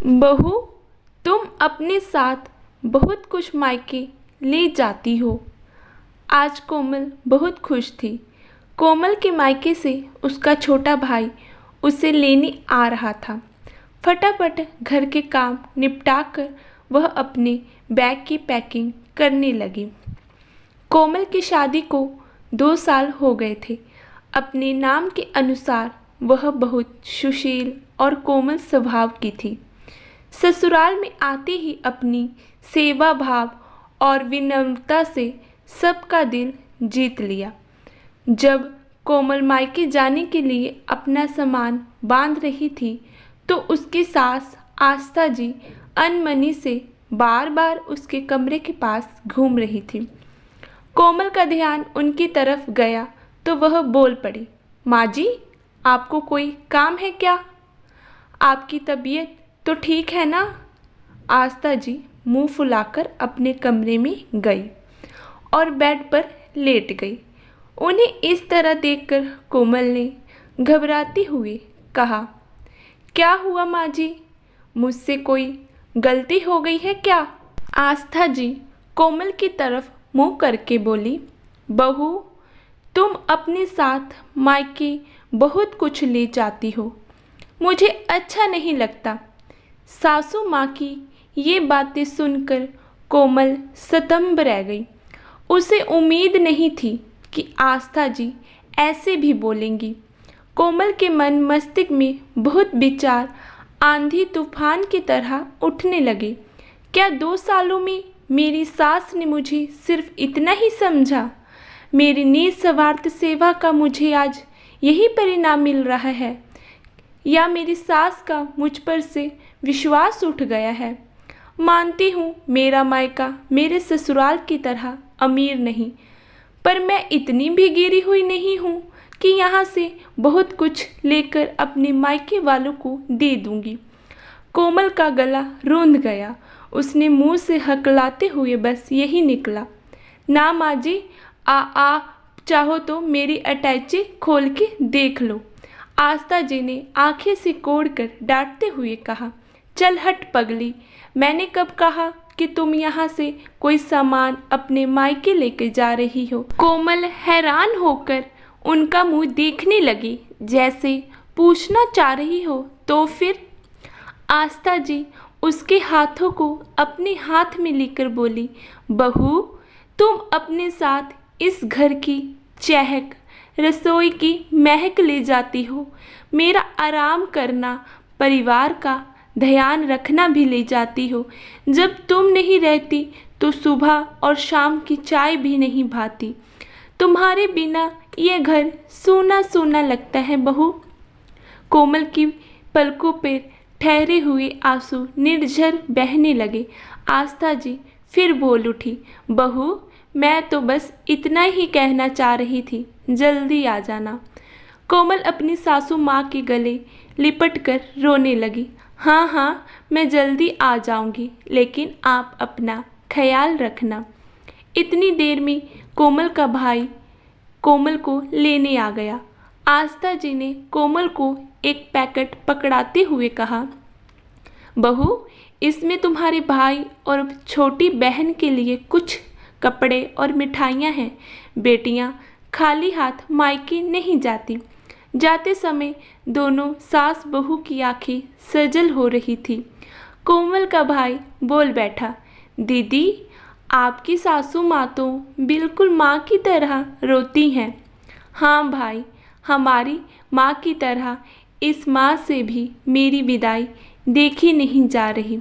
बहू, तुम अपने साथ बहुत कुछ मायके ले जाती हो। आज कोमल बहुत खुश थी। कोमल के मायके से उसका छोटा भाई उसे लेने आ रहा था। फटाफट घर के काम निपटाकर वह अपने बैग की पैकिंग करने लगी। कोमल की शादी को 2 साल हो गए थे। अपने नाम के अनुसार वह बहुत सुशील और कोमल स्वभाव की थी। ससुराल में आते ही अपनी सेवा भाव और विनम्रता से सबका दिल जीत लिया। जब कोमल मायके जाने के लिए अपना सामान बांध रही थी तो उसकी सास आस्था जी अनमनी से बार बार उसके कमरे के पास घूम रही थी। कोमल का ध्यान उनकी तरफ गया तो वह बोल पड़ी, माँ जी, आपको कोई काम है क्या? आपकी तबीयत तो ठीक है ना? आस्था जी मुंह फुलाकर अपने कमरे में गई और बेड पर लेट गई। उन्हें इस तरह देखकर कोमल ने घबराती हुई कहा, क्या हुआ माँ जी? मुझसे कोई गलती हो गई है क्या? आस्था जी कोमल की तरफ मुंह करके बोली, बहू, तुम अपने साथ मायके बहुत कुछ ले जाती हो। मुझे अच्छा नहीं लगता। सासू माँ की ये बातें सुनकर कोमल स्तंभ रह गई। उसे उम्मीद नहीं थी कि आस्था जी ऐसे भी बोलेंगी। कोमल के मन मस्तिष्क में बहुत विचार आंधी तूफान की तरह उठने लगे। क्या 2 सालों में मेरी सास ने मुझे सिर्फ इतना ही समझा? मेरी निस्वार्थ सेवा का मुझे आज यही परिणाम मिल रहा है, या मेरी सास का मुझ पर से विश्वास उठ गया है? मानती हूँ मेरा मायका मेरे ससुराल की तरह अमीर नहीं, पर मैं इतनी भी गिरी हुई नहीं हूँ कि यहाँ से बहुत कुछ लेकर अपने मायके वालों को दे दूँगी। कोमल का गला रूंध गया। उसने मुंह से हकलाते हुए बस यही निकला, ना माँ जी, आ चाहो तो मेरी अटैची खोल के देख लो। आस्था जी ने आंखें से कोड़कर डांटते हुए कहा, चल हट पगली, मैंने कब कहा कि तुम यहाँ से कोई सामान अपने मायके लेकर जा रही हो? कोमल हैरान होकर उनका मुंह देखने लगी, जैसे पूछना चाह रही हो तो फिर? आस्था जी उसके हाथों को अपने हाथ में लेकर बोली, बहू, तुम अपने साथ इस घर की चहक, रसोई की महक ले जाती हो। मेरा आराम करना, परिवार का ध्यान रखना भी ले जाती हो। जब तुम नहीं रहती तो सुबह और शाम की चाय भी नहीं भाती। तुम्हारे बिना ये घर सूना सूना लगता है बहू। कोमल की पलकों पर ठहरे हुए आंसू निर्झर बहने लगे। आस्था जी फिर बोल उठी, बहू, मैं तो बस इतना ही कहना चाह रही थी, जल्दी आ जाना। कोमल अपनी सासू माँ के गले लिपट कर रोने लगी। हाँ हाँ, मैं जल्दी आ जाऊंगी, लेकिन आप अपना ख्याल रखना। इतनी देर में कोमल का भाई कोमल को लेने आ गया। आस्था जी ने कोमल को एक पैकेट पकड़ाते हुए कहा, बहू, इसमें तुम्हारे भाई और छोटी बहन के लिए कुछ कपड़े और मिठाइयाँ हैं। बेटियाँ खाली हाथ मायके नहीं जाती। जाते समय दोनों सास बहू की आंखें सजल हो रही थी। कोमल का भाई बोल बैठा, दीदी, आपकी सासू माँ तो बिल्कुल माँ की तरह रोती हैं। हाँ भाई, हमारी माँ की तरह इस माँ से भी मेरी विदाई देखी नहीं जा रही।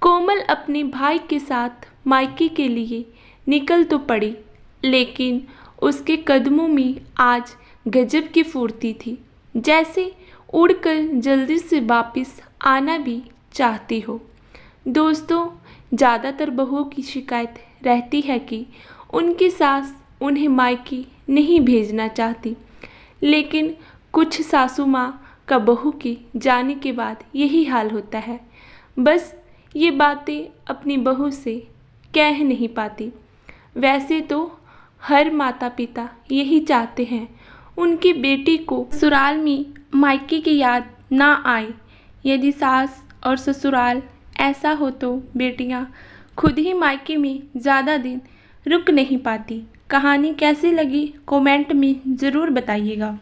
कोमल अपने भाई के साथ मायके के लिए निकल तो पड़ी, लेकिन उसके कदमों में आज गजब की फुर्ती थी, जैसे उड़कर जल्दी से वापस आना भी चाहती हो। दोस्तों, ज़्यादातर बहुओं की शिकायत रहती है कि उनकी सास उन्हें मायके नहीं भेजना चाहती, लेकिन कुछ सासू माँ का बहू के जाने के बाद यही हाल होता है। बस ये बातें अपनी बहू से कह नहीं पाती। वैसे तो हर माता पिता यही चाहते हैं उनकी बेटी को ससुराल में मायके की याद ना आए। यदि सास और ससुराल ऐसा हो तो बेटियां खुद ही मायके में ज़्यादा दिन रुक नहीं पाती। कहानी कैसी लगी कमेंट में ज़रूर बताइएगा।